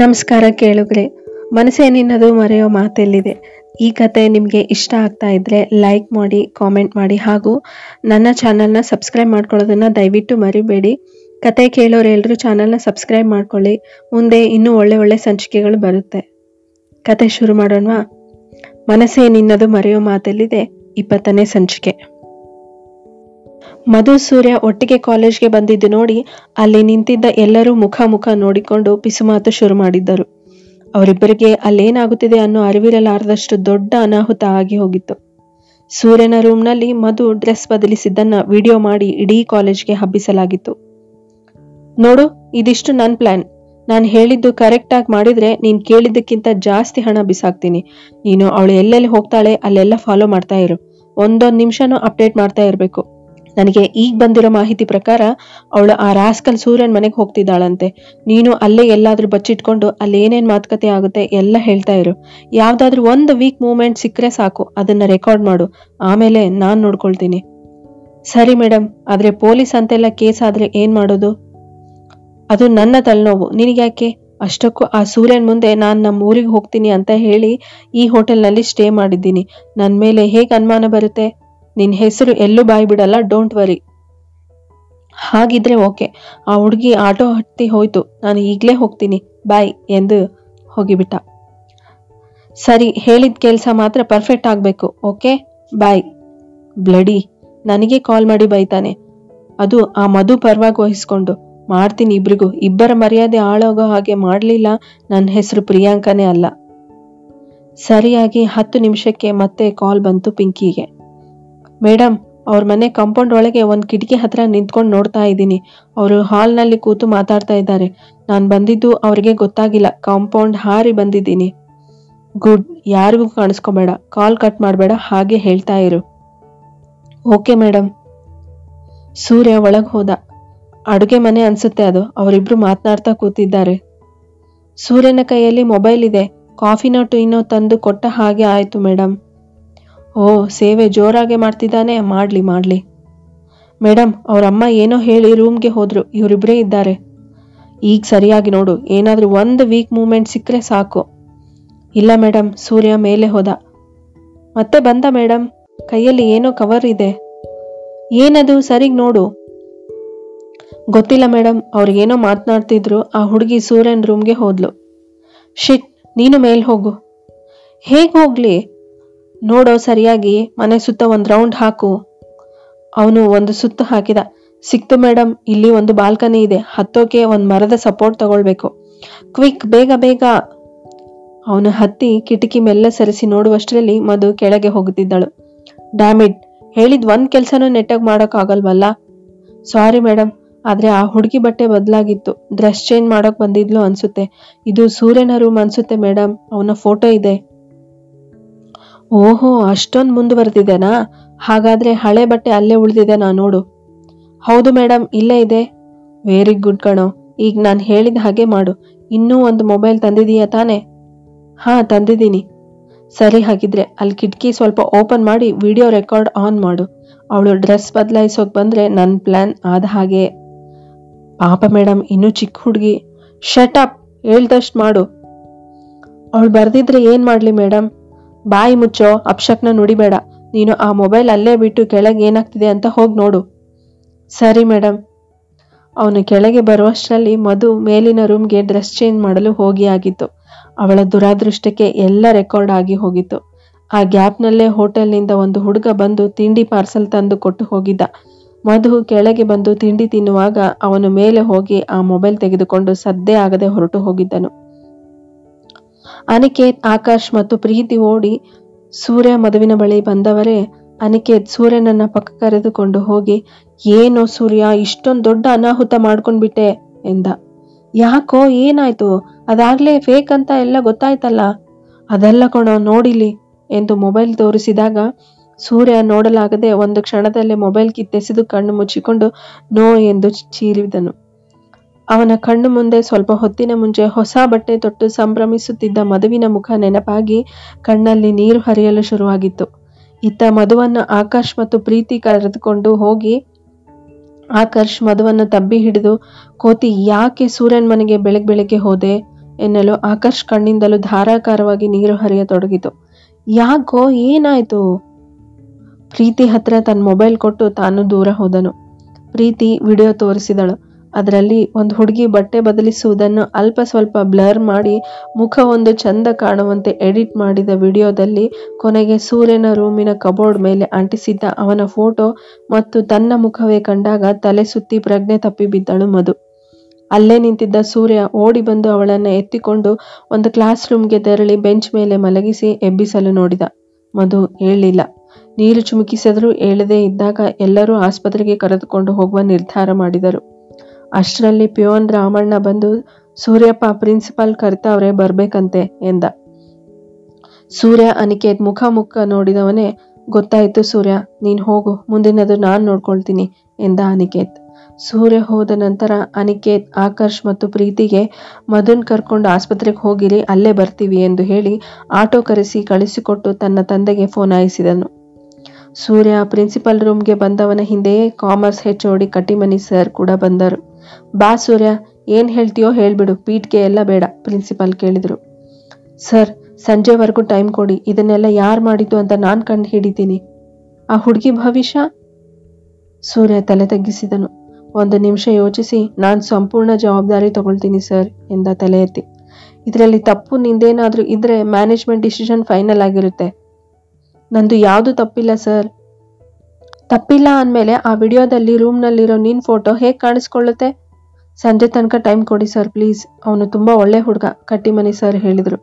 ನಮಸ್ಕಾರ ಕೇಳುಗರೆ. ಮನಸ್ಸೇನಿನ್ನದು ಮರೆಯೋ ಮಾತೆಲ್ಲಿದೆ. ಈ ಕತೆ ನಿಮಗೆ ಇಷ್ಟ ಆಗ್ತಾ ಇದ್ರೆ ಲೈಕ್ ಮಾಡಿ, ಕಾಮೆಂಟ್ ಮಾಡಿ ಹಾಗೂ ನನ್ನ ಚಾನಲ್ನ ಸಬ್ಸ್ಕ್ರೈಬ್ ಮಾಡ್ಕೊಳ್ಳೋದನ್ನ ದಯವಿಟ್ಟು ಮರಿಬೇಡಿ. ಕತೆ ಕೇಳೋರು ಎಲ್ಲರೂ ಚಾನಲ್ನ ಸಬ್ಸ್ಕ್ರೈಬ್ ಮಾಡ್ಕೊಳ್ಳಿ. ಮುಂದೆ ಇನ್ನೂ ಒಳ್ಳೆ ಸಂಚಿಕೆಗಳು ಬರುತ್ತೆ. ಕತೆ ಶುರು ಮಾಡೋಣವಾ? ಮನಸ್ಸೇನಿನ್ನದು ಮರೆಯೋ ಮಾತೆಲ್ಲಿದೆ 20ನೇ ಸಂಚಿಕೆ. ಮಧು ಸೂರ್ಯ ಒಟ್ಟಿಗೆ ಕಾಲೇಜ್ಗೆ ಬಂದಿದ್ದು ನೋಡಿ ಅಲ್ಲಿ ನಿಂತಿದ್ದ ಎಲ್ಲರೂ ಮುಖ ನೋಡಿಕೊಂಡು ಪಿಸುಮಾತು ಶುರು ಮಾಡಿದ್ದರು. ಅವರಿಬ್ಬರಿಗೆ ಅಲ್ಲೇನಾಗುತ್ತಿದೆ ಅನ್ನೋ ಅರಿವಿರಲಾರದಷ್ಟು ದೊಡ್ಡ ಅನಾಹುತ ಆಗಿ ಹೋಗಿತ್ತು. ಸೂರ್ಯನ ರೂಮ್ನಲ್ಲಿ ಮಧು ಡ್ರೆಸ್ ಬದಲಿಸಿದ್ದನ್ನ ವಿಡಿಯೋ ಮಾಡಿ ಇಡೀ ಕಾಲೇಜ್ಗೆ ಹಬ್ಬಿಸಲಾಗಿತ್ತು. ನೋಡು, ಇದಿಷ್ಟು ನನ್ನ ಪ್ಲಾನ್. ನಾನು ಹೇಳಿದ್ದು ಕರೆಕ್ಟ್ ಆಗಿ ಮಾಡಿದ್ರೆ ನೀನ್ ಕೇಳಿದ್ದಕ್ಕಿಂತ ಜಾಸ್ತಿ ಹಣ ಬಿಸಾಕ್ತೀನಿ. ನೀನು ಅವಳು ಎಲ್ಲೆಲ್ಲಿ ಹೋಗ್ತಾಳೆ ಅಲ್ಲೆಲ್ಲ ಫಾಲೋ ಮಾಡ್ತಾ ಇರು. ಒಂದೊಂದು ನಿಮಿಷನೂ ಅಪ್ಡೇಟ್ ಮಾಡ್ತಾ ಇರಬೇಕು. ನನಗೆ ಈಗ ಬಂದಿರೋ ಮಾಹಿತಿ ಪ್ರಕಾರ ಅವಳು ಆ ರಾಸ್ಕಲ್ ಸೂರ್ಯನ್ ಮನೆಗೆ ಹೋಗ್ತಿದ್ದಾಳಂತೆ. ನೀನು ಅಲ್ಲೇ ಎಲ್ಲಾದ್ರೂ ಬಚ್ಚಿಟ್ಕೊಂಡು ಅಲ್ಲಿ ಏನೇನ್ ಮಾತುಕತೆ ಆಗುತ್ತೆ ಎಲ್ಲ ಹೇಳ್ತಾ ಇರು. ಯಾವ್ದಾದ್ರು ಒಂದು ವೀಕ್ ಮೂವ್ಮೆಂಟ್ ಸಿಕ್ಕರೆ ಸಾಕು, ಅದನ್ನ ರೆಕಾರ್ಡ್ ಮಾಡು. ಆಮೇಲೆ ನಾನ್ ನೋಡ್ಕೊಳ್ತೀನಿ. ಸರಿ ಮೇಡಮ್, ಆದ್ರೆ ಪೊಲೀಸ್ ಅಂತೆಲ್ಲ ಕೇಸ್ ಆದ್ರೆ ಏನ್ ಮಾಡೋದು? ಅದು ನನ್ನ ತಲೆನೋವು, ನಿನಗ್ಯಾಕೆ? ಅಷ್ಟಕ್ಕೂ ಆ ಸೂರ್ಯನ್ ಮುಂದೆ ನಾನ್ ನಮ್ಮ ಊರಿಗೆ ಹೋಗ್ತೀನಿ ಅಂತ ಹೇಳಿ ಈ ಹೋಟೆಲ್ನಲ್ಲಿ ಸ್ಟೇ ಮಾಡಿದ್ದೀನಿ. ನನ್ ಮೇಲೆ ಹೇಗೆ ಅನುಮಾನ ಬರುತ್ತೆ? ನಿನ್ ಹೆಸರು ಎಲ್ಲೂ ಬಾಯಿ ಬಿಡಲ್ಲ, ಡೋಂಟ್ ವರಿ. ಹಾಗಿದ್ರೆ ಓಕೆ. ಆ ಹುಡುಗಿ ಆಟೋ ಹತ್ತಿ ಹೋಯ್ತು, ನಾನು ಈಗ್ಲೇ ಹೋಗ್ತೀನಿ, ಬಾಯ್ ಎಂದು ಹೋಗಿಬಿಟ್ಟ. ಸರಿ, ಹೇಳಿದ ಕೆಲ್ಸ ಮಾತ್ರ ಪರ್ಫೆಕ್ಟ್ ಆಗ್ಬೇಕು, ಓಕೆ ಬಾಯ್. ಬ್ಲಡಿ, ನನಗೆ ಕಾಲ್ ಮಾಡಿ ಬೈತಾನೆ, ಅದು ಆ ಮಧು ಪರವಾಗಿ ವಹಿಸ್ಕೊಂಡು. ಮಾಡ್ತೀನಿ ಇಬ್ರಿಗೂ. ಇಬ್ಬರ ಮರ್ಯಾದೆ ಹಾಳಾಗೋ ಹಾಗೆ ಮಾಡ್ಲಿಲ್ಲ, ನನ್ನ ಹೆಸರು ಪ್ರಿಯಾಂಕನೇ ಅಲ್ಲ. ಸರಿಯಾಗಿ 10 ನಿಮಿಷಕ್ಕೆ ಮತ್ತೆ ಕಾಲ್ ಬಂತು ಪಿಂಕಿಗೆ. ಮೇಡಮ್, ಅವ್ರ ಮನೆ ಕಾಂಪೌಂಡ್ ಒಳಗೆ ಒಂದ್ ಕಿಟಕಿ ಹತ್ರ ನಿಂತ್ಕೊಂಡು ನೋಡ್ತಾ ಇದ್ದೀನಿ. ಅವರು ಹಾಲ್ನಲ್ಲಿ ಕೂತು ಮಾತಾಡ್ತಾ ಇದ್ದಾರೆ. ನಾನ್ ಬಂದಿದ್ದು ಅವ್ರಿಗೆ ಗೊತ್ತಾಗಿಲ್ಲ, ಕಾಂಪೌಂಡ್ ಹಾರಿ ಬಂದಿದ್ದೀನಿ. ಗುಡ್, ಯಾರಿಗೂ ಕಾಣಿಸ್ಕೋಬೇಡ, ಕಾಲ್ ಕಟ್ ಮಾಡಬೇಡ, ಹಾಗೆ ಹೇಳ್ತಾ ಇರು. Okay madam. ಸೂರ್ಯ ಒಳಗ್ ಹೋದ. ಅಡುಗೆ ಮನೆ ಅನ್ಸುತ್ತೆ ಅದು. ಅವರಿಬ್ರು ಮಾತನಾಡ್ತಾ ಕೂತಿದ್ದಾರೆ. ಸೂರ್ಯನ ಕೈಯಲ್ಲಿ ಮೊಬೈಲ್ ಇದೆ. ಕಾಫಿನೋ ಟೀನೋ ತಂದು ಕೊಟ್ಟ ಹಾಗೆ ಆಯ್ತು ಮೇಡಮ್. ಓ, ಸೇವೆ ಜೋರಾಗೆ ಮಾಡ್ತಿದ್ದಾನೆ. ಮಾಡ್ಲಿ. ಮೇಡಮ್, ಅವರಮ್ಮ ಏನೋ ಹೇಳಿ ರೂಮ್ಗೆ ಹೋದ್ರು. ಇವರಿಬ್ರೇ ಇದ್ದಾರೆ. ಈಗ ಸರಿಯಾಗಿ ನೋಡು, ಏನಾದ್ರೂ ಒಂದು ವೀಕ್ ಮೂವ್ಮೆಂಟ್ ಸಿಕ್ಕರೆ ಸಾಕು. ಇಲ್ಲ ಮೇಡಮ್. ಸೂರ್ಯ ಮೇಲೆ ಹೋದ. ಮತ್ತೆ ಬಂದ ಮೇಡಮ್. ಕೈಯಲ್ಲಿ ಏನೋ ಕವರ್ ಇದೆ. ಏನದು? ಸರಿಗ್ ನೋಡು. ಗೊತ್ತಿಲ್ಲ ಮೇಡಮ್. ಅವ್ರಿಗೇನೋ ಮಾತನಾಡ್ತಿದ್ರು. ಆ ಹುಡುಗಿ ಸೂರ್ಯನ್ ರೂಮ್ಗೆ ಹೋದ್ಲು. ಶಿಟ್, ನೀನು ಮೇಲ್ ಹೋಗು. ಹೇಗ್ ಹೋಗ್ಲಿ? ನೋಡೋ ಸರಿಯಾಗಿ, ಮನೆ ಸುತ್ತ ಒಂದ್ ರೌಂಡ್ ಹಾಕು. ಅವನು ಒಂದು ಸುತ್ತು ಹಾಕಿದ. ಸಿಕ್ತು ಮೇಡಮ್. ಇಲ್ಲಿ ಒಂದು ಬಾಲ್ಕನಿ ಇದೆ. ಹತ್ತೋಕೆ ಒಂದ್ ಮರದ ಸಪೋರ್ಟ್ ತಗೊಳ್ಬೇಕು. ಕ್ವಿಕ್, ಬೇಗ. ಅವನು ಹತ್ತಿ ಕಿಟಕಿ ಮೆಲ್ಲ ಸರಿಸಿ ನೋಡುವಷ್ಟರಲ್ಲಿ ಮಧು ಕೆಳಗೆ ಹೋಗುತ್ತಿದ್ದಳು. ಡ್ಯಾಮಿಡ್, ಹೇಳಿದ್ ಒಂದ್ ಕೆಲ್ಸನೂ ನೆಟ್ಟಾಗಿ ಮಾಡೋಕ್ ಆಗಲ್ವಲ್ಲ? ಸಾರಿ ಮೇಡಮ್, ಆದ್ರೆ ಆ ಹುಡುಗಿ ಬಟ್ಟೆ ಬದಲಾಗಿತ್ತು. ಡ್ರೆಸ್ ಚೇಂಜ್ ಮಾಡೋಕ್ ಬಂದಿದ್ಲು ಅನ್ಸುತ್ತೆ. ಇದು ಸೂರ್ಯನ ರೂಮ್ ಅನ್ಸುತ್ತೆ ಮೇಡಮ್. ಅವನ ಫೋಟೋ ಇದೆ. ಓಹೋ, ಅಷ್ಟೊಂದು ಮುಂದುವರೆದಿದೆನಾ? ಹಾಗಾದ್ರೆ ಹಳೆ ಬಟ್ಟೆ ಅಲ್ಲೇ ಉಳಿದಿದೆನಾ ನೋಡು. ಹೌದು ಮೇಡಮ್, ಇಲ್ಲೇ ಇದೆ. ವೆರಿ ಗುಡ್ ಕಣೋ. ಈಗ ನಾನು ಹೇಳಿದ ಹಾಗೆ ಮಾಡು. ಇನ್ನೂ ಒಂದು ಮೊಬೈಲ್ ತಂದಿದೀಯಾ ತಾನೆ? ಹಾ, ತಂದಿದ್ದೀನಿ. ಸರಿ, ಹಾಗಿದ್ರೆ ಅಲ್ಲಿ ಕಿಟಕಿ ಸ್ವಲ್ಪ ಓಪನ್ ಮಾಡಿ ವಿಡಿಯೋ ರೆಕಾರ್ಡ್ ಆನ್ ಮಾಡು. ಅವಳು ಡ್ರೆಸ್ ಬದಲಾಯಿಸೋಕ್ ಬಂದ್ರೆ ನನ್ನ ಪ್ಲಾನ್ ಆದ ಹಾಗೆ. ಪಾಪ ಮೇಡಮ್, ಇನ್ನೂ ಚಿಕ್ಕ ಹುಡುಗಿ. ಶಟ್ ಅಪ್, ಹೇಳ್ದಷ್ಟು ಮಾಡು. ಅವಳು ಬರ್ದಿದ್ರೆ ಏನ್ ಮಾಡ್ಲಿ ಮೇಡಮ್? ಬಾಯಿ ಮುಚ್ಚೋ, ಅಪ್ಶಕ್ನ ನುಡಿಬೇಡ. ನೀನು ಆ ಮೊಬೈಲ್ ಅಲ್ಲೇ ಬಿಟ್ಟು ಕೆಳಗೆ ಏನಾಗ್ತಿದೆ ಅಂತ ಹೋಗಿ ನೋಡು. ಸರಿ ಮೇಡಮ್. ಅವನು ಕೆಳಗೆ ಬರುವಷ್ಟರಲ್ಲಿ ಮಧು ಮೇಲಿನ ರೂಮ್ಗೆ ಡ್ರೆಸ್ ಚೇಂಜ್ ಮಾಡಲು ಹೋಗಿ ಆಗಿತ್ತು. ಅವಳ ದುರಾದೃಷ್ಟಕ್ಕೆ ಎಲ್ಲ ರೆಕಾರ್ಡ್ ಆಗಿ ಹೋಗಿತ್ತು. ಆ ಗ್ಯಾಪ್ನಲ್ಲೇ ಹೋಟೆಲ್ನಿಂದ ಒಂದು ಹುಡುಗ ಬಂದು ತಿಂಡಿ ಪಾರ್ಸಲ್ ತಂದು ಕೊಟ್ಟು ಹೋಗಿದ್ದ. ಮಧು ಕೆಳಗೆ ಬಂದು ತಿಂಡಿ ತಿನ್ನುವಾಗ ಅವನು ಮೇಲೆ ಹೋಗಿ ಆ ಮೊಬೈಲ್ ತೆಗೆದುಕೊಂಡು ಸದ್ದೇ ಆಗದೆ ಹೊರಟು ಹೋಗಿದ್ದನು. ಅನಿಕೇತ್, ಆಕಾಶ್ ಮತ್ತು ಪ್ರೀತಿ ಓಡಿ ಸೂರ್ಯ ಮಧುವಿನ ಬಳಿ ಬಂದವರೇ. ಅನಿಕೇತ್ ಸೂರ್ಯನನ್ನ ಪಕ್ಕ ಕರೆದುಕೊಂಡು ಹೋಗಿ, ಏನೋ ಸೂರ್ಯ, ಇಷ್ಟೊಂದು ದೊಡ್ಡ ಅನಾಹುತ ಮಾಡ್ಕೊಂಡ್ಬಿಟ್ಟೆ ಎಂದ. ಯಾಕೋ, ಏನಾಯ್ತು? ಅದಾಗ್ಲೇ ಫೇಕ್ ಅಂತ ಎಲ್ಲ ಗೊತ್ತಾಯ್ತಲ್ಲ. ಅದೆಲ್ಲ ಕೊಣೋ, ನೋಡಿಲಿ ಎಂದು ಮೊಬೈಲ್ ತೋರಿಸಿದಾಗ ಸೂರ್ಯ ನೋಡಲಾಗದೆ ಒಂದು ಕ್ಷಣದಲ್ಲೇ ಮೊಬೈಲ್ ಕಿತ್ತೆಸೆದು ಕಣ್ಣು ಮುಚ್ಚಿಕೊಂಡು ನೋ ಎಂದು ಚೀರಿದನು. ಅವನ ಕಣ್ಣು ಮುಂದೆ ಸ್ವಲ್ಪ ಹೊತ್ತಿನ ಮುಂಚೆ ಹೊಸ ಬಟ್ಟೆ ತೊಟ್ಟು ಸಂಭ್ರಮಿಸುತ್ತಿದ್ದ ಮಧುವಿನ ಮುಖ ನೆನಪಾಗಿ ಕಣ್ಣಲ್ಲಿ ನೀರು ಹರಿಯಲು ಶುರುವಾಗಿತ್ತು. ಇತ್ತ ಮಧುವನ್ನ ಆಕಾಶ್ ಮತ್ತು ಪ್ರೀತಿ ಕರೆದುಕೊಂಡು ಹೋಗಿ ಆಕಾಶ್ ಮಧುವನ್ನು ತಬ್ಬಿ ಹಿಡಿದು, ಕೋತಿ, ಯಾಕೆ ಸೂರ್ಯನ್ ಮನೆಗೆ ಬೆಳಗ್ಗೆ ಹೋದೆ? ಎನ್ನಲು ಆಕರ್ಷ್ ಕಣ್ಣಿಂದಲೂ ಧಾರಾಕಾರವಾಗಿ ನೀರು ಹರಿಯತೊಡಗಿತು. ಯಾಕೋ, ಏನಾಯ್ತು? ಪ್ರೀತಿ ಹತ್ರ ತನ್ನ ಮೊಬೈಲ್ ಕೊಟ್ಟು ತಾನು ದೂರ ಹೋದನು. ಪ್ರೀತಿ ವಿಡಿಯೋ ತೋರಿಸಿದಳು. ಅದರಲ್ಲಿ ಒಂದು ಹುಡುಗಿ ಬಟ್ಟೆ ಬದಲಿಸುವುದನ್ನು ಅಲ್ಪ ಸ್ವಲ್ಪ ಬ್ಲರ್ ಮಾಡಿ ಮುಖ ಒಂದು ಚಂದ ಕಾಣುವಂತೆ ಎಡಿಟ್ ಮಾಡಿದ ವಿಡಿಯೋದಲ್ಲಿ ಕೊನೆಗೆ ಸೂರ್ಯನ ರೂಮಿನ ಕಬೋರ್ಡ್ ಮೇಲೆ ಅಂಟಿಸಿದ್ದ ಅವನ ಫೋಟೋ ಮತ್ತು ತನ್ನ ಮುಖವೇ ಕಂಡಾಗ ತಲೆ ಸುತ್ತಿ ಪ್ರಜ್ಞೆ ತಪ್ಪಿ ಬಿದ್ದಳು ಮಧು. ಅಲ್ಲೇ ನಿಂತಿದ್ದ ಸೂರ್ಯ ಓಡಿ ಬಂದು ಅವಳನ್ನು ಎತ್ತಿಕೊಂಡು ಒಂದು ಕ್ಲಾಸ್ ರೂಮ್ಗೆ ತೆರಳಿ ಬೆಂಚ್ ಮೇಲೆ ಮಲಗಿಸಿ ಎಬ್ಬಿಸಲು ನೋಡಿದ. ಮಧು ಏಳಲಿಲ್ಲ. ನೀರು ಚುಮುಕಿಸಿದರೂ ಏಳದೇ ಇದ್ದಾಗ ಎಲ್ಲರೂ ಆಸ್ಪತ್ರೆಗೆ ಕರೆದುಕೊಂಡು ಹೋಗುವ ನಿರ್ಧಾರ ಮಾಡಿದರು. ಅಷ್ಟರಲ್ಲಿ ಪ್ಯೂನ್ ರಾಮಣ್ಣ ಬಂದು, ಸೂರ್ಯಪ್ಪ ಪ್ರಿನ್ಸಿಪಾಲ್ ಕರಿತಾವ್ರೆ, ಬರ್ಬೇಕಂತೆ ಎಂದ. ಸೂರ್ಯ ಅನಿಕೇತ್ ಮುಖ ನೋಡಿದವನೇ, ಗೊತ್ತಾಯ್ತು ಸೂರ್ಯ, ನೀನ್ ಹೋಗು, ಮುಂದಿನದು ನಾನು ನೋಡ್ಕೊಳ್ತೀನಿ ಎಂದ ಅನಿಕೇತ್. ಸೂರ್ಯ ಹೋದ ನಂತರ ಅನಿಕೇತ್, ಆಕರ್ಷ್ ಮತ್ತು ಪ್ರೀತಿಗೆ ಮಧುನ್ ಕರ್ಕೊಂಡು ಆಸ್ಪತ್ರೆಗೆ ಹೋಗಿರಿ, ಅಲ್ಲೇ ಬರ್ತೀವಿ ಎಂದು ಹೇಳಿ ಆಟೋ ಕರೆಸಿ ಕಳಿಸಿಕೊಟ್ಟು ತನ್ನ ತಂದೆಗೆ ಫೋನ್ ಹಾಯಿಸಿದನು. ಸೂರ್ಯ ಪ್ರಿನ್ಸಿಪಲ್ ರೂಮ್ಗೆ ಬಂದವನ ಹಿಂದೆಯೇ ಕಾಮರ್ಸ್ HOD ಕಟಿಮನಿ ಸರ್ ಕೂಡ ಬಂದರು. ಬಾ ಸೂರ್ಯ, ಏನ್ ಹೇಳ್ತೀಯೋ ಹೇಳ್ಬಿಡು, ಪೀಠ್ಗೆ ಎಲ್ಲ ಬೇಡ, ಪ್ರಿನ್ಸಿಪಾಲ್ ಕೇಳಿದ್ರು. ಸರ್, ಸಂಜೆವರೆಗೂ ಟೈಮ್ ಕೊಡಿ, ಇದನ್ನೆಲ್ಲ ಯಾರು ಮಾಡಿದ್ದು ಅಂತ ನಾನು ಕಂಡು ಹಿಡಿತೀನಿ. ಆ ಹುಡುಗಿ ಭವಿಷ್ಯ? ಸೂರ್ಯ ತಲೆ ತಗ್ಗಿಸಿದನು. ಒಂದು ನಿಮಿಷ ಯೋಚಿಸಿ, ನಾನು ಸಂಪೂರ್ಣ ಜವಾಬ್ದಾರಿ ತಗೊಳ್ತೀನಿ ಸರ್ ಎಂದ ತಲೆ ಎತ್ತಿ. ಇದರಲ್ಲಿ ತಪ್ಪು ನಿಂದೇನಾದ್ರೂ ಇದ್ರೆ ಮ್ಯಾನೇಜ್ಮೆಂಟ್ ಡಿಸಿಷನ್ ಫೈನಲ್ ಆಗಿರುತ್ತೆ. ನಂದು ಯಾವುದು ತಪ್ಪಿಲ್ಲ ಸರ್. ತಪ್ಪಿಲ್ಲ ಅಂದಮೇಲೆ ಆ ವಿಡಿಯೋದಲ್ಲಿ ರೂಮ್ನಲ್ಲಿರೋ ನಿನ್ ಫೋಟೋ ಹೇಗೆ ಕಾಣಿಸ್ಕೊಳ್ಳುತ್ತೆ? ಸಂಜೆ ತನಕ ಟೈಮ್ ಕೊಡಿ ಸರ್ ಪ್ಲೀಸ್, ಅವನು ತುಂಬಾ ಒಳ್ಳೆ ಹುಡುಗ, ಕಟ್ಟಿಮನಿ ಸರ್ ಹೇಳಿದ್ರು.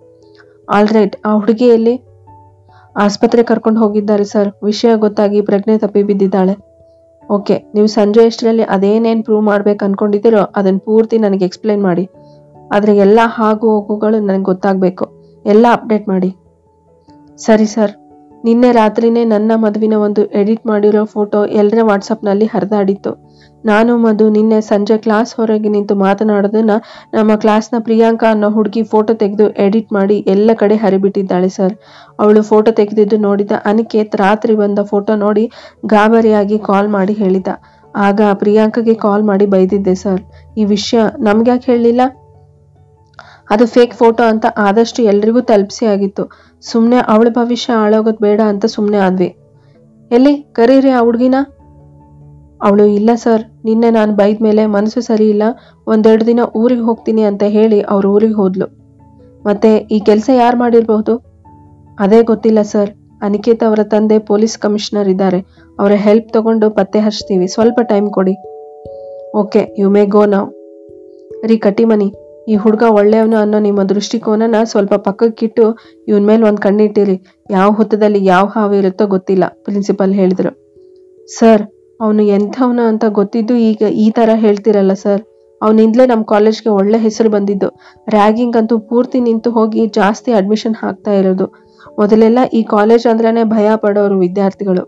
ಆಲ್ ರೈಟ್, ಆ ಹುಡುಗಿಯಲ್ಲಿ? ಆಸ್ಪತ್ರೆ ಕರ್ಕೊಂಡು ಹೋಗಿದ್ದಾರೆ ಸರ್, ವಿಷಯ ಗೊತ್ತಾಗಿ ಪ್ರಜ್ಞೆ ತಪ್ಪಿ ಬಿದ್ದಿದ್ದಾಳೆ. ಓಕೆ, ನೀವು ಸಂಜೆ ಅಷ್ಟರಲ್ಲಿ ಅದೇನೇನು ಪ್ರೂವ್ ಮಾಡ್ಬೇಕು ಅನ್ಕೊಂಡಿದ್ದೀರೋ ಅದನ್ನು ಪೂರ್ತಿ ನನಗೆ ಎಕ್ಸ್ಪ್ಲೈನ್ ಮಾಡಿ. ಆದರೆ ಎಲ್ಲ ಹಾಗು ಹೋಗುಗಳು ನನಗೆ ಗೊತ್ತಾಗಬೇಕು, ಎಲ್ಲ ಅಪ್ಡೇಟ್ ಮಾಡಿ. ಸರಿ ಸರ್. ನಿನ್ನೆ ರಾತ್ರಿನೇ ನನ್ನ ಮದುವಿನ ಒಂದು ಎಡಿಟ್ ಮಾಡಿರೋ ಫೋಟೋ ಎಲ್ಲರ ವಾಟ್ಸಪ್ನಲ್ಲಿ ಹರಿದಾಡಿತ್ತು. ನಾನು ಮಧು ನಿನ್ನೆ ಸಂಜೆ ಕ್ಲಾಸ್ ಹೊರಗೆ ನಿಂತು ಮಾತನಾಡೋದನ್ನ ನಮ್ಮ ಕ್ಲಾಸ್ನ ಪ್ರಿಯಾಂಕಾ ಅನ್ನೋ ಹುಡುಗಿ ಫೋಟೋ ತೆಗೆದು ಎಡಿಟ್ ಮಾಡಿ ಎಲ್ಲ ಕಡೆ ಹರಿಬಿಟ್ಟಿದ್ದಾಳೆ ಸರ್. ಅವಳು ಫೋಟೋ ತೆಗೆದಿದ್ದು ನೋಡಿದ ಅನಿಕೇತ್ ರಾತ್ರಿ ಬಂದ ಫೋಟೋ ನೋಡಿ ಗಾಬರಿಯಾಗಿ ಕಾಲ್ ಮಾಡಿ ಹೇಳಿದ. ಆಗ ಪ್ರಿಯಾಂಕಾಗೆ ಕಾಲ್ ಮಾಡಿ ಬೈದಿದ್ದೆ ಸರ್. ಈ ವಿಷಯ ನಮ್ಗ್ಯಾಕೆ ಹೇಳಲಿಲ್ಲ? ಅದು ಫೇಕ್ ಫೋಟೋ ಅಂತ ಆದಷ್ಟು ಎಲ್ರಿಗೂ ತಲುಪಿಸಿ ಆಗಿತ್ತು. ಸುಮ್ಮನೆ ಅವಳ ಭವಿಷ್ಯ ಹಾಳಾಗೋದು ಬೇಡ ಅಂತ ಸುಮ್ಮನೆ ಆದ್ವಿ. ಎಲ್ಲಿ ಕರೀರಿ ಆ ಹುಡುಗಿನ? ಅವಳು ಇಲ್ಲ ಸರ್, ನಿನ್ನೆ ನಾನು ಬೈದ ಮೇಲೆ ಮನಸ್ಸು ಸರಿ ಇಲ್ಲ, 1-2 ದಿನ ಊರಿಗೆ ಹೋಗ್ತೀನಿ ಅಂತ ಹೇಳಿ ಅವ್ರ ಊರಿಗೆ ಹೋದ್ಲು. ಮತ್ತೆ ಈ ಕೆಲಸ ಯಾರು ಮಾಡಿರಬಹುದು? ಅದೇ ಗೊತ್ತಿಲ್ಲ ಸರ್. ಅನಿಕೇತ್ ಅವರ ತಂದೆ ಪೊಲೀಸ್ ಕಮಿಷನರ್ ಇದ್ದಾರೆ, ಅವರ ಹೆಲ್ಪ್ ತಗೊಂಡು ಪತ್ತೆ ಹಚ್ತೀವಿ, ಸ್ವಲ್ಪ ಟೈಮ್ ಕೊಡಿ. Okay, you may go now. ರೀ ಕಟಿಮನಿ, ಈ ಹುಡುಗ ಒಳ್ಳೆಯವನು ಅನ್ನೋ ನಿಮ್ಮ ದೃಷ್ಟಿಕೋನನ ಸ್ವಲ್ಪ ಪಕ್ಕಕ್ಕಿಟ್ಟು ಇವನ್ ಮೇಲೆ ಒಂದು ಕಣ್ಣಿಟ್ಟಿರಿ. ಯಾವ ಹೊತ್ತದಲ್ಲಿ ಯಾವ ಹಾವು ಇರುತ್ತೋ ಗೊತ್ತಿಲ್ಲ, ಪ್ರಿನ್ಸಿಪಲ್ ಹೇಳಿದ್ರು. ಸರ್, ಅವನು ಎಂಥವನು ಅಂತ ಗೊತ್ತಿದ್ದು ಈಗ ಈ ತರ ಹೇಳ್ತಿರಲ್ಲ ಸರ್. ಅವನಿಂದಲೇ ನಮ್ಮ ಕಾಲೇಜ್ಗೆ ಒಳ್ಳೆ ಹೆಸರು ಬಂದಿದ್ದು. ರ್ಯಾಗಿಂಗ್ ಅಂತೂ ಪೂರ್ತಿ ನಿಂತು ಹೋಗಿ ಜಾಸ್ತಿ ಅಡ್ಮಿಷನ್ ಹಾಕ್ತಾ ಇರೋದು. ಮೊದಲೆಲ್ಲ ಈ ಕಾಲೇಜ್ ಅಂದ್ರೇನೆ ಭಯ ಪಡೋರು ವಿದ್ಯಾರ್ಥಿಗಳು.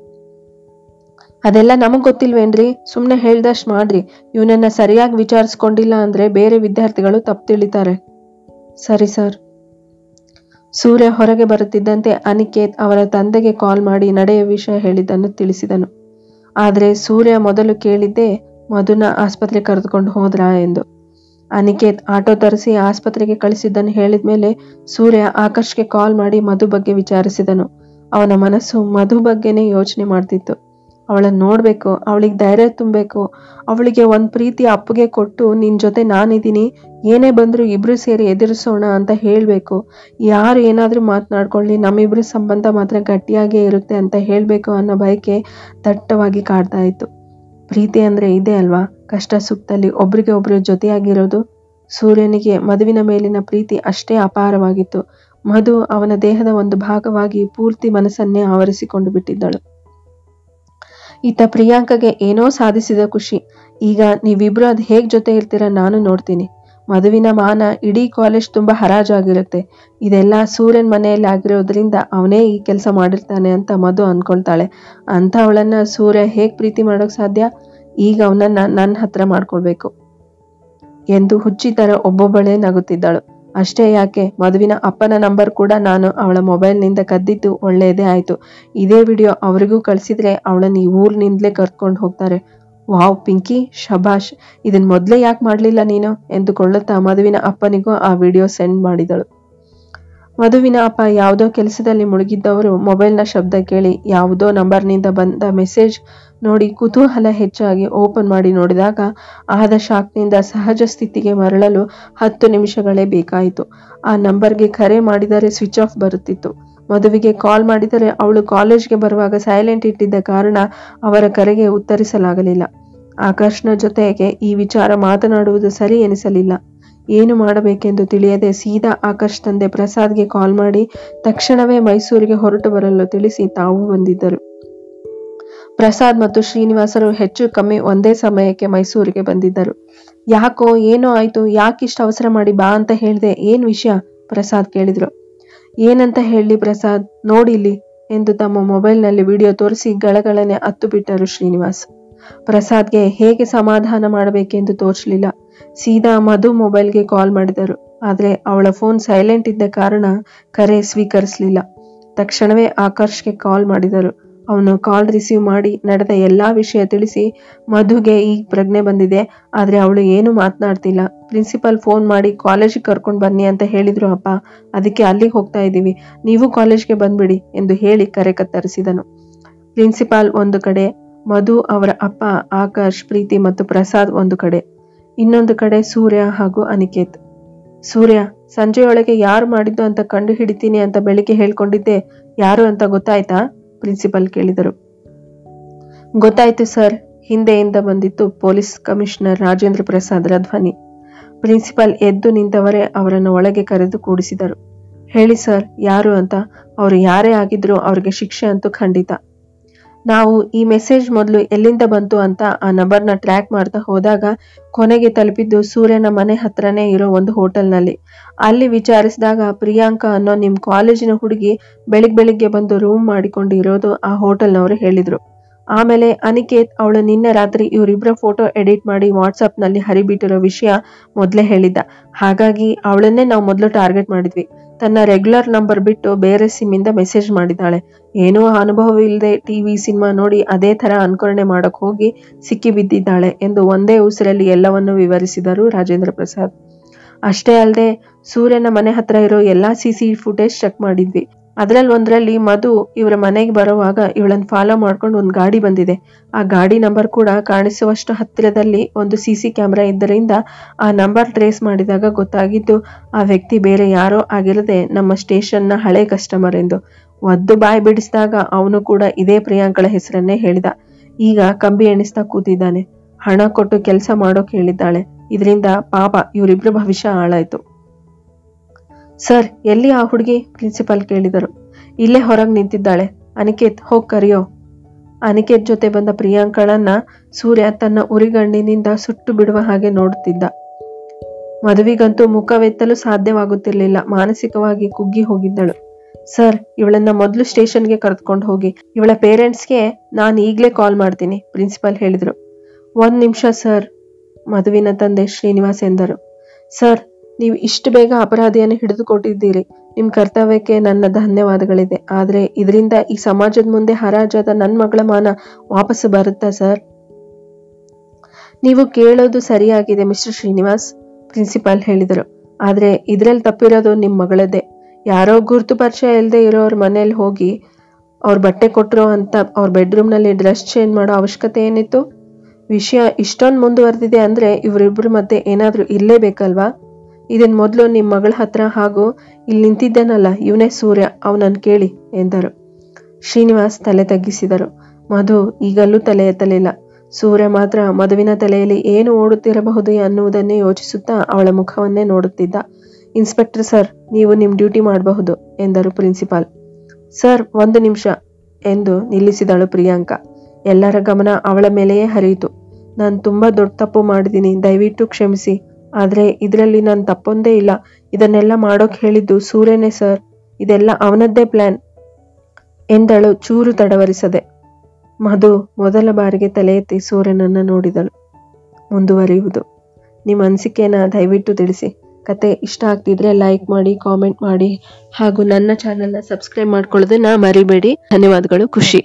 ಅದೆಲ್ಲ ನಮಗ್ ಗೊತ್ತಿಲ್ವೇನ್ರಿ? ಸುಮ್ನೆ ಹೇಳ್ದಷ್ಟು ಮಾಡ್ರಿ. ಇವನನ್ನ ಸರಿಯಾಗಿ ವಿಚಾರಿಸ್ಕೊಂಡಿಲ್ಲ ಅಂದ್ರೆ ಬೇರೆ ವಿದ್ಯಾರ್ಥಿಗಳು ತಪ್ಪು ತಿಳಿತಾರೆ. ಸರಿ ಸರ್. ಸೂರ್ಯ ಹೊರಗೆ ಬರುತ್ತಿದ್ದಂತೆ ಅನಿಕೇತ್ ಅವರ ತಂದೆಗೆ ಕಾಲ್ ಮಾಡಿ ನಡೆಯುವ ವಿಷಯ ಹೇಳಿದ್ದನ್ನು ತಿಳಿಸಿದನು. ಆದ್ರೆ ಸೂರ್ಯ ಮೊದಲು ಕೇಳಿದ್ದೆ ಮಧುನ ಆಸ್ಪತ್ರೆ ಕರೆದುಕೊಂಡು ಹೋದ್ರಾ ಎಂದು. ಅನಿಕೇತ್ ಆಟೋ ತರಿಸಿ ಆಸ್ಪತ್ರೆಗೆ ಕಳಿಸಿದ್ದನ್ನು ಹೇಳಿದ್ಮೇಲೆ ಸೂರ್ಯ ಆಕರ್ಷ್ಗೆ ಕಾಲ್ ಮಾಡಿ ಮಧು ಬಗ್ಗೆ ವಿಚಾರಿಸಿದನು. ಅವನ ಮನಸ್ಸು ಮಧು ಬಗ್ಗೆನೇ ಯೋಚನೆ ಮಾಡ್ತಿತ್ತು. ಅವಳನ್ನು ನೋಡ್ಬೇಕು, ಅವಳಿಗೆ ಧೈರ್ಯ ತುಂಬಬೇಕು, ಅವಳಿಗೆ ಒಂದು ಪ್ರೀತಿ ಅಪ್ಪಗೆ ಕೊಟ್ಟು ನಿನ್ ಜೊತೆ ನಾನಿದ್ದೀನಿ, ಏನೇ ಬಂದ್ರು ಇಬ್ರು ಸೇರಿ ಎದುರಿಸೋಣ ಅಂತ ಹೇಳ್ಬೇಕು. ಯಾರು ಏನಾದ್ರೂ ಮಾತನಾಡ್ಕೊಳ್ಳಿ, ನಮ್ಮಿಬ್ರು ಸಂಬಂಧ ಮಾತ್ರ ಗಟ್ಟಿಯಾಗೇ ಇರುತ್ತೆ ಅಂತ ಹೇಳ್ಬೇಕು ಅನ್ನೋ ಬಯಕೆ ದಟ್ಟವಾಗಿ ಕಾಡ್ತಾ ಇತ್ತು. ಪ್ರೀತಿ ಅಂದ್ರೆ ಇದೆ ಅಲ್ವಾ, ಕಷ್ಟ ಸುಖದಲ್ಲಿ ಒಬ್ರಿಗೆ ಒಬ್ರು ಜೊತೆಯಾಗಿರೋದು. ಸೂರ್ಯನಿಗೆ ಮಧುವಿನ ಮೇಲಿನ ಪ್ರೀತಿ ಅಷ್ಟೇ ಅಪಾರವಾಗಿತ್ತು. ಮಧು ಅವನ ದೇಹದ ಒಂದು ಭಾಗವಾಗಿ ಪೂರ್ತಿ ಮನಸ್ಸನ್ನೇ ಆವರಿಸಿಕೊಂಡು ಬಿಟ್ಟಿದ್ದಳು. ಈತ ಪ್ರಿಯಾಂಕಗೆ ಏನೋ ಸಾಧಿಸಿದ ಖುಷಿ. ಈಗ ನೀವಿಬ್ರು ಅದು ಹೇಗ್ ಜೊತೆ ಇರ್ತೀರ ನಾನು ನೋಡ್ತೀನಿ. ಮಧುವಿನ ಮಾನ ಇಡೀ ಕಾಲೇಜ್ ತುಂಬಾ ಹರಾಜಾಗಿರುತ್ತೆ. ಇದೆಲ್ಲ ಸೂರ್ಯನ್ ಮನೆಯಲ್ಲಿ ಆಗಿರೋದ್ರಿಂದ ಅವನೇ ಈ ಕೆಲಸ ಮಾಡಿರ್ತಾನೆ ಅಂತ ಮಧು ಅನ್ಕೊಳ್ತಾಳೆ. ಅಂತ ಅವಳನ್ನ ಸೂರ್ಯ ಹೇಗ್ ಪ್ರೀತಿ ಮಾಡೋಕ್ ಸಾಧ್ಯ? ಈಗ ಅವನನ್ನ ನನ್ನ ಹತ್ರ ಮಾಡ್ಕೊಳ್ಬೇಕು ಎಂದು ಹುಚ್ಚಿ ತರ ಒಬ್ಬೊಬ್ಬಳೇ ನಗುತ್ತಿದ್ದಳು. ಅಷ್ಟೇ ಯಾಕೆ, ಮಧುವಿನ ಅಪ್ಪನ ನಂಬರ್ ಕೂಡ ನಾನು ಅವಳ ಮೊಬೈಲ್ನಿಂದ ಕದ್ದಿದ್ದು ಒಳ್ಳೆಯದೇ ಆಯ್ತು. ಇದೇ ವಿಡಿಯೋ ಅವರಿಗೂ ಕಳಿಸಿದ್ರೆ ಅವಳನ್ನ ಈ ಊರಿನಿಂದಲೇ ಕರ್ಕೊಂಡು ಹೋಗ್ತಾರೆ. ವಾವ್ ಪಿಂಕಿ, ಶಬಾಷ್, ಇದನ್ ಮೊದಲೇ ಯಾಕೆ ಮಾಡಲಿಲ್ಲ ನೀನು ಎಂದುಕೊಳ್ಳುತ್ತಾ ಮಧುವಿನ ಅಪ್ಪನಿಗೂ ಆ ವಿಡಿಯೋ ಸೆಂಡ್ ಮಾಡಿದಳು. ಮಧುವಿನ ಅಪ್ಪ ಯಾವುದೋ ಕೆಲಸದಲ್ಲಿ ಮುಳುಗಿದ್ದವರು ಮೊಬೈಲ್ನ ಶಬ್ದ ಕೇಳಿ ಯಾವುದೋ ನಂಬರ್ನಿಂದ ಬಂದ ಮೆಸೇಜ್ ನೋಡಿ ಕುತೂಹಲ ಹೆಚ್ಚಾಗಿ ಓಪನ್ ಮಾಡಿ ನೋಡಿದಾಗ ಆದ ಶಾಕ್ನಿಂದ ಸಹಜ ಸ್ಥಿತಿಗೆ ಮರಳಲು 10 ನಿಮಿಷಗಳೇ ಬೇಕಾಯಿತು. ಆ ನಂಬರ್ಗೆ ಕರೆ ಮಾಡಿದರೆ ಸ್ವಿಚ್ ಆಫ್ ಬರುತ್ತಿತ್ತು. ಮಧುವಿಗೆ ಕಾಲ್ ಮಾಡಿದರೆ ಅವಳು ಕಾಲೇಜ್ಗೆ ಬರುವಾಗ ಸೈಲೆಂಟ್ ಇಟ್ಟಿದ್ದ ಕಾರಣ ಅವರ ಕರೆಗೆ ಉತ್ತರಿಸಲಾಗಲಿಲ್ಲ. ಆಕರ್ಷ್ನ ಜೊತೆಗೆ ಈ ವಿಚಾರ ಮಾತನಾಡುವುದು ಸರಿ ಎನಿಸಲಿಲ್ಲ. ಏನು ಮಾಡಬೇಕೆಂದು ತಿಳಿಯದೆ ಸೀದಾ ಆಕರ್ಷ್ ತಂದೆ ಪ್ರಸಾದ್ಗೆ ಕಾಲ್ ಮಾಡಿ ತಕ್ಷಣವೇ ಮೈಸೂರಿಗೆ ಹೊರಟು ಬರಲು ತಿಳಿಸಿ ತಾವು ಬಂದಿದ್ದರು. ಪ್ರಸಾದ್ ಮತ್ತು ಶ್ರೀನಿವಾಸರು ಹೆಚ್ಚು ಕಮ್ಮಿ ಒಂದೇ ಸಮಯಕ್ಕೆ ಮೈಸೂರಿಗೆ ಬಂದಿದ್ದರು. ಯಾಕೋ ಏನೋ ಆಯ್ತು, ಯಾಕಿಷ್ಟು ಅವಸರ ಮಾಡಿ ಬಾ ಅಂತ ಹೇಳ್ದೆ, ಏನ್ ವಿಷಯ ಪ್ರಸಾದ್ ಕೇಳಿದ್ರು. ಏನಂತ ಹೇಳಿ ಪ್ರಸಾದ್, ನೋಡಿಲ್ಲಿ ಎಂದು ತಮ್ಮ ಮೊಬೈಲ್ನಲ್ಲಿ ವಿಡಿಯೋ ತೋರಿಸಿ ಗಳಗಳನೆ ಅತ್ತು ಬಿಟ್ಟರು ಶ್ರೀನಿವಾಸ್. ಪ್ರಸಾದ್ಗೆ ಹೇಗೆ ಸಮಾಧಾನ ಮಾಡಬೇಕೆಂದು ತೋಚಲಿಲ್ಲ. ಸೀದಾ ಮಧು ಮೊಬೈಲ್ಗೆ ಕಾಲ್ ಮಾಡಿದರು. ಆದ್ರೆ ಅವಳ ಫೋನ್ ಸೈಲೆಂಟ್ ಇದ್ದ ಕಾರಣ ಕರೆ ಸ್ವೀಕರಿಸಲಿಲ್ಲ. ತಕ್ಷಣವೇ ಆಕರ್ಷ್ಗೆ ಕಾಲ್ ಮಾಡಿದರು. ಅವನು ಕಾಲ್ ರಿಸೀವ್ ಮಾಡಿ ನಡೆದ ಎಲ್ಲಾ ವಿಷಯ ತಿಳಿಸಿ, ಮಧುಗೆ ಈಗ ಪ್ರಜ್ಞೆ ಬಂದಿದೆ, ಆದ್ರೆ ಅವಳು ಏನು ಮಾತನಾಡ್ತಿಲ್ಲ. ಪ್ರಿನ್ಸಿಪಲ್ ಫೋನ್ ಮಾಡಿ ಕಾಲೇಜಿಗೆ ಕರ್ಕೊಂಡು ಬನ್ನಿ ಅಂತ ಹೇಳಿದ್ರು ಅಪ್ಪ, ಅದಕ್ಕೆ ಅಲ್ಲಿಗೆ ಹೋಗ್ತಾ ಇದ್ದೀವಿ, ನೀವು ಕಾಲೇಜ್ಗೆ ಬಂದ್ಬಿಡಿ ಎಂದು ಹೇಳಿ ಕರೆ ಕತ್ತರಿಸಿದನು. ಪ್ರಿನ್ಸಿಪಾಲ್ ಒಂದು ಕಡೆ, ಮಧು ಅವರ ಅಪ್ಪ ಆಕರ್ಷ್, ಪ್ರೀತಿ ಮತ್ತು ಪ್ರಸಾದ್ ಒಂದು ಕಡೆ, ಇನ್ನೊಂದು ಕಡೆ ಸೂರ್ಯ ಹಾಗೂ ಅನಿಕೇತ್. ಸೂರ್ಯ, ಸಂಜೆಯೊಳಗೆ ಯಾರು ಮಾಡಿದ್ದು ಅಂತ ಕಂಡು ಹಿಡಿತೀನಿ ಅಂತ ಬೆಳಿಗ್ಗೆ ಹೇಳ್ಕೊಂಡಿದ್ದೆ, ಯಾರು ಅಂತ ಗೊತ್ತಾಯ್ತಾ ಪ್ರಿನ್ಸಿಪಲ್ ಕೇಳಿದರು. ಗೊತ್ತಾಯ್ತು ಸರ್, ಹಿಂದೆಯಿಂದ ಬಂದಿತ್ತು ಪೊಲೀಸ್ ಕಮಿಷನರ್ ರಾಜೇಂದ್ರ ಪ್ರಸಾದ್ರ ಧ್ವನಿ. ಪ್ರಿನ್ಸಿಪಲ್ ಎದ್ದು ನಿಂತವರೇ ಅವರನ್ನು ಒಳಗೆ ಕರೆದು ಕೂಡಿಸಿದರು. ಹೇಳಿ ಸರ್, ಯಾರು ಅಂತ. ಅವರು ಯಾರೇ ಆಗಿದ್ರು ಅವ್ರಿಗೆ ಶಿಕ್ಷೆ ಅಂತೂ ಖಂಡಿತ. ನಾವು ಈ ಮೆಸೇಜ್ ಮೊದಲು ಎಲ್ಲಿಂದ ಬಂತು ಅಂತ ಆ ನಂಬರ್ನ ಟ್ರ್ಯಾಕ್ ಮಾಡ್ತಾ ಹೋದಾಗ ಕೊನೆಗೆ ತಲುಪಿದ್ದು ಸೂರ್ಯನ ಮನೆ ಹತ್ರನೇ ಇರೋ ಒಂದು ಹೋಟೆಲ್ನಲ್ಲಿ. ಅಲ್ಲಿ ವಿಚಾರಿಸಿದಾಗ ಪ್ರಿಯಾಂಕಾ ಅನ್ನೋ ನಿಮ್ ಕಾಲೇಜಿನ ಹುಡುಗಿ ಬೆಳಿಗ್ಗೆ ಬಂದು ರೂಮ್ ಮಾಡಿಕೊಂಡು ಇರೋದು ಆ ಹೋಟೆಲ್ನವರು ಹೇಳಿದ್ರು. ಆಮೇಲೆ ಅನಿಕೇತ್ ಅವಳು ನಿನ್ನೆ ರಾತ್ರಿ ಇವರಿಬ್ಬರ ಫೋಟೋ ಎಡಿಟ್ ಮಾಡಿ ವಾಟ್ಸಪ್ನಲ್ಲಿ ಹರಿಬಿಟ್ಟಿರೋ ವಿಷಯ ಮೊದಲೇ ಹೇಳಿದ್ದ. ಹಾಗಾಗಿ ಅವಳನ್ನೇ ನಾವು ಮೊದಲು ಟಾರ್ಗೆಟ್ ಮಾಡಿದ್ವಿ. ತನ್ನ ರೆಗ್ಯುಲರ್ ನಂಬರ್ ಬಿಟ್ಟು ಬೇರೆ ಸಿಮ್ಮಿಂದ ಮೆಸೇಜ್ ಮಾಡಿದ್ದಾಳೆ. ಏನೋ ಅನುಭವವಿಲ್ಲದೆ ಟಿವಿ ಸಿನಿಮಾ ನೋಡಿ ಅದೇ ತರ ಅನುಕರಣೆ ಮಾಡಕ್ ಹೋಗಿ ಸಿಕ್ಕಿ ಬಿದ್ದಿದ್ದಾಳೆ ಎಂದು ಒಂದೇ ಉಸಿರಲ್ಲಿ ಎಲ್ಲವನ್ನೂ ವಿವರಿಸಿದರು ರಾಜೇಂದ್ರ ಪ್ರಸಾದ್. ಅಷ್ಟೇ ಅಲ್ಲದೆ ಸೂರ್ಯನ ಮನೆ ಹತ್ರ ಇರೋ ಎಲ್ಲಾ ಸಿಸಿ ಫುಟೇಜ್ ಚೆಕ್ ಮಾಡಿದ್ವಿ. ಅದ್ರಲ್ಲಿ ಒಂದ್ರಲ್ಲಿ ಮಧು ಇವರ ಮನೆಗೆ ಬರುವಾಗ ಇವಳನ್ನ ಫಾಲೋ ಮಾಡ್ಕೊಂಡು ಒಂದು ಗಾಡಿ ಬಂದಿದೆ. ಆ ಗಾಡಿ ನಂಬರ್ ಕೂಡ ಕಾಣಿಸುವಷ್ಟು ಹತ್ತಿರದಲ್ಲಿ ಒಂದು ಸಿಸಿ ಕ್ಯಾಮೆರಾ ಇದ್ದರಿಂದ ಆ ನಂಬರ್ ಟ್ರೇಸ್ ಮಾಡಿದಾಗ ಗೊತ್ತಾಗಿದ್ದು ಆ ವ್ಯಕ್ತಿ ಬೇರೆ ಯಾರೋ ಆಗಿರದೆ ನಮ್ಮ ಸ್ಟೇಷನ್ನ ಹಳೆ ಕಸ್ಟಮರ್ ಎಂದು. ಒದ್ದು ಬಾಯಿ ಬಿಡಿಸಿದಾಗ ಅವನು ಕೂಡ ಇದೇ ಪ್ರಿಯಾಂಕಳ ಹೆಸರನ್ನೇ ಹೇಳಿದ. ಈಗ ಕಂಬಿ ಎಣಿಸ್ತಾ ಕೂತಿದ್ದಾನೆ. ಹಣ ಕೊಟ್ಟು ಕೆಲಸ ಮಾಡೋಕೆ ಹೇಳಿದ್ದಾಳೆ. ಇದರಿಂದ ಪಾಪ ಇವರಿಬ್ರು ಭವಿಷ್ಯ ಹಾಳಾಯ್ತು. ಸರ್, ಎಲ್ಲಿ ಆ ಹುಡುಗಿ ಪ್ರಿನ್ಸಿಪಲ್ ಕೇಳಿದರು. ಇಲ್ಲೇ ಹೊರಗೆ ನಿಂತಿದ್ದಾಳೆ. ಅನಿಕೇತ್, ಹೋಗ್ ಕರಿಯೋ. ಅನಿಕೇತ್ ಜೊತೆ ಬಂದ ಪ್ರಿಯಾಂಕಳನ್ನ ಸೂರ್ಯ ತನ್ನ ಉರಿಗಣ್ಣಿನಿಂದ ಸುಟ್ಟು ಬಿಡುವ ಹಾಗೆ ನೋಡುತ್ತಿದ್ದ. ಮಧುವಿಗಂತೂ ಮುಖವೆತ್ತಲು ಸಾಧ್ಯವಾಗುತ್ತಿರಲಿಲ್ಲ. ಮಾನಸಿಕವಾಗಿ ಕುಗ್ಗಿ ಹೋಗಿದ್ದಳು. ಸರ್, ಇವಳನ್ನ ಮೊದಲು ಸ್ಟೇಷನ್ಗೆ ಕರೆದುಕೊಂಡು ಹೋಗಿ. ಇವಳ ಪೇರೆಂಟ್ಸ್ಗೆ ನಾನು ಈಗಲೇ ಕಾಲ್ ಮಾಡ್ತೀನಿ ಪ್ರಿನ್ಸಿಪಲ್ ಹೇಳಿದ್ರು. 1 ನಿಮಿಷ ಸರ್, ಮಧುವಿನ ತಂದೆ ಶ್ರೀನಿವಾಸ್ ಎಂದರು. ಸರ್, ನೀವು ಇಷ್ಟು ಬೇಗ ಅಪರಾಧಿಯನ್ನು ಹಿಡಿದುಕೊಟ್ಟಿದ್ದೀರಿ. ನಿಮ್ ಕರ್ತವ್ಯಕ್ಕೆ ನನ್ನ ಧನ್ಯವಾದಗಳಿದೆ. ಆದ್ರೆ ಇದರಿಂದ ಈ ಸಮಾಜದ ಮುಂದೆ ಹರಾಜಾದ ನನ್ನ ಮಗಳ ಮಾನ ವಾಪಸ್ ಬರುತ್ತಾ ಸರ್? ನೀವು ಕೇಳೋದು ಸರಿಯಾಗಿದೆ ಮಿಸ್ಟರ್ ಶ್ರೀನಿವಾಸ್, ಪ್ರಿನ್ಸಿಪಾಲ್ ಹೇಳಿದರು. ಆದ್ರೆ ಇದ್ರಲ್ಲಿ ತಪ್ಪಿರೋದು ನಿಮ್ ಮಗಳದ್ದೇ. ಯಾರೋ ಗುರ್ತು ಪರಿಚಯ ಇಲ್ಲದೆ ಇರೋರ್ ಮನೇಲಿ ಹೋಗಿ ಅವ್ರ ಬಟ್ಟೆ ಕೊಟ್ರು ಅಂತ ಅವ್ರ ಬೆಡ್ರೂಮ್ನಲ್ಲಿ ಡ್ರೆಸ್ ಚೇಂಜ್ ಮಾಡೋ ಅವಶ್ಯಕತೆ ಏನಿತ್ತು? ವಿಷಯ ಇಷ್ಟೊಂದು ಮುಂದುವರೆದಿದೆ ಅಂದ್ರೆ ಇವರಿಬ್ಬರ ಮಧ್ಯೆ ಏನಾದ್ರೂ ಇರ್ಲೇಬೇಕಲ್ವಾ? ಇದನ್ ಮೊದಲು ನಿಮ್ ಮಗಳ ಹತ್ರ ಹಾಗೂ ಇಲ್ಲಿ ನಿಂತಿದ್ದಾನಲ್ಲ ಇವನೇ ಸೂರ್ಯ, ಅವನನ್ನು ಕೇಳಿ ಎಂದರು. ಶ್ರೀನಿವಾಸ್ ತಲೆ ತಗ್ಗಿಸಿದರು. ಮಧು ಈಗಲೂ ತಲೆ ಎತ್ತಲಿಲ್ಲ. ಸೂರ್ಯ ಮಾತ್ರ ಮಧುವಿನ ತಲೆಯಲ್ಲಿ ಏನು ಓಡುತ್ತಿರಬಹುದು ಅನ್ನುವುದನ್ನೇ ಯೋಚಿಸುತ್ತಾ ಅವಳ ಮುಖವನ್ನೇ ನೋಡುತ್ತಿದ್ದ. ಇನ್ಸ್ಪೆಕ್ಟರ್ ಸರ್, ನೀವು ನಿಮ್ ಡ್ಯೂಟಿ ಮಾಡಬಹುದು ಎಂದರು ಪ್ರಿನ್ಸಿಪಾಲ್. ಸರ್, 1 ನಿಮಿಷ ಎಂದು ನಿಲ್ಲಿಸಿದಳು ಪ್ರಿಯಾಂಕಾ. ಎಲ್ಲರ ಗಮನ ಅವಳ ಮೇಲೆಯೇ ಹರಿಯಿತು. ನಾನು ತುಂಬಾ ದೊಡ್ಡ ತಪ್ಪು ಮಾಡಿದ್ದೀನಿ, ದಯವಿಟ್ಟು ಕ್ಷಮಿಸಿ. ಆದ್ರೆ ಇದರಲ್ಲಿ ನನ್ನ ತಪ್ಪೊಂದೇ ಇಲ್ಲ. ಇದನ್ನೆಲ್ಲ ಮಾಡೋಕ್ ಹೇಳಿದ್ದು ಸೂರ್ಯನೇ ಸರ್. ಇದೆಲ್ಲ ಅವನದ್ದೇ ಪ್ಲಾನ್ ಎಂದಳು ಚೂರು ತಡವರಿಸದೆ. ಮಧು ಮೊದಲ ಬಾರಿಗೆ ತಲೆ ಎತ್ತಿ ಸೂರ್ಯನನ್ನ ನೋಡಿದಳು. ಮುಂದುವರಿಯುವುದು. ನಿಮ್ಮ ಅನಿಸಿಕೆನ ದಯವಿಟ್ಟು ತಿಳಿಸಿ. ಕತೆ ಇಷ್ಟ ಆಗ್ತಿದ್ರೆ ಲೈಕ್ ಮಾಡಿ, ಕಾಮೆಂಟ್ ಮಾಡಿ ಹಾಗೂ ನನ್ನ ಚಾನೆಲ್ನ ಸಬ್ಸ್ಕ್ರೈಬ್ ಮಾಡ್ಕೊಳ್ಳೋದನ್ನ ಮರಿಬೇಡಿ. ಧನ್ಯವಾದಗಳು. ಖುಷಿ.